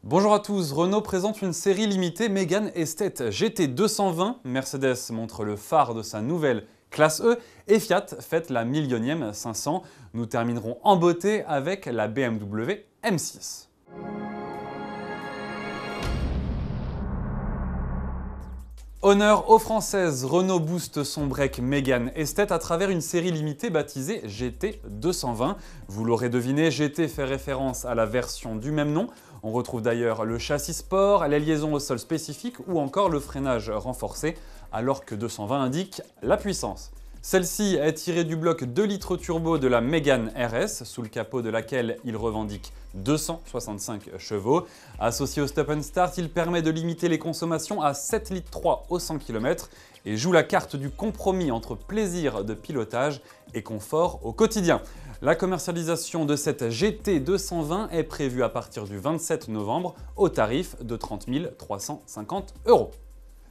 Bonjour à tous, Renault présente une série limitée Mégane Estate GT 220. Mercedes montre le phare de sa nouvelle classe E et Fiat fête la millionième 500. Nous terminerons en beauté avec la BMW M6. Honneur aux Françaises, Renault booste son break Mégane Estate à travers une série limitée baptisée GT 220. Vous l'aurez deviné, GT fait référence à la version du même nom. On retrouve d'ailleurs le châssis sport, les liaisons au sol spécifiques ou encore le freinage renforcé, alors que 220 indique la puissance. Celle-ci est tirée du bloc 2 litres turbo de la Mégane RS, sous le capot de laquelle il revendique 265 chevaux. Associé au stop and start, il permet de limiter les consommations à 7,3 litres au 100 km et joue la carte du compromis entre plaisir de pilotage et confort au quotidien. La commercialisation de cette GT 220 est prévue à partir du 27 novembre au tarif de 30 350 €.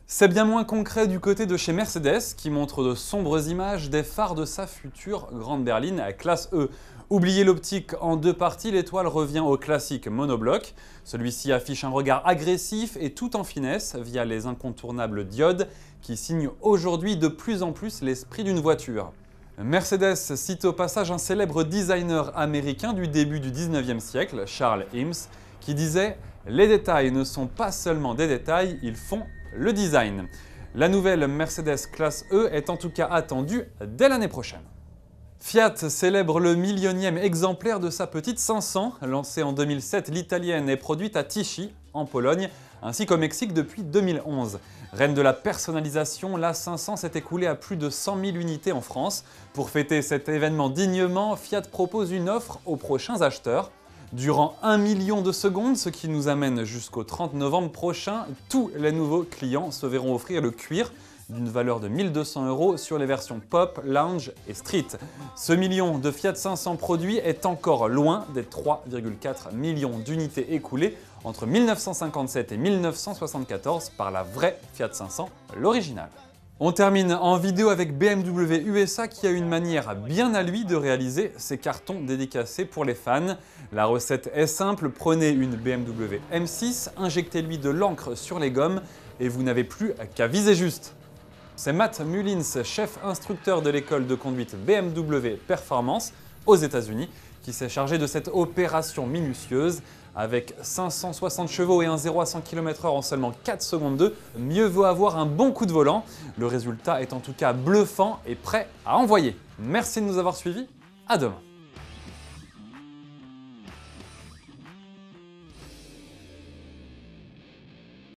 C'est bien moins concret du côté de chez Mercedes qui montre de sombres images des phares de sa future grande berline à classe E. Oubliez l'optique en deux parties, l'étoile revient au classique monobloc. Celui-ci affiche un regard agressif et tout en finesse via les incontournables diodes qui signent aujourd'hui de plus en plus l'esprit d'une voiture. Mercedes cite au passage un célèbre designer américain du début du 19e siècle, Charles Eames, qui disait « Les détails ne sont pas seulement des détails, ils font le design ». La nouvelle Mercedes classe E est en tout cas attendue dès l'année prochaine. Fiat célèbre le millionième exemplaire de sa petite 500. Lancée en 2007, l'italienne est produite à Tichy, en Pologne, ainsi qu'au Mexique depuis 2011. Reine de la personnalisation, la 500 s'est écoulée à plus de 100 000 unités en France. Pour fêter cet événement dignement, Fiat propose une offre aux prochains acheteurs. Durant 1 million de secondes, ce qui nous amène jusqu'au 30 novembre prochain, tous les nouveaux clients se verront offrir le cuir d'une valeur de 1 200 € sur les versions Pop, Lounge et Street. Ce million de Fiat 500 produits est encore loin des 3,4 millions d'unités écoulées entre 1957 et 1974 par la vraie Fiat 500, l'original. On termine en vidéo avec BMW USA qui a une manière bien à lui de réaliser ses cartons dédicacés pour les fans. La recette est simple, prenez une BMW M6, injectez-lui de l'encre sur les gommes et vous n'avez plus qu'à viser juste. C'est Matt Mullins, chef instructeur de l'école de conduite BMW Performance aux États-Unis, qui s'est chargé de cette opération minutieuse. Avec 560 chevaux et un 0 à 100 km/h en seulement 4 secondes 2, mieux vaut avoir un bon coup de volant. Le résultat est en tout cas bluffant et prêt à envoyer. Merci de nous avoir suivis, à demain.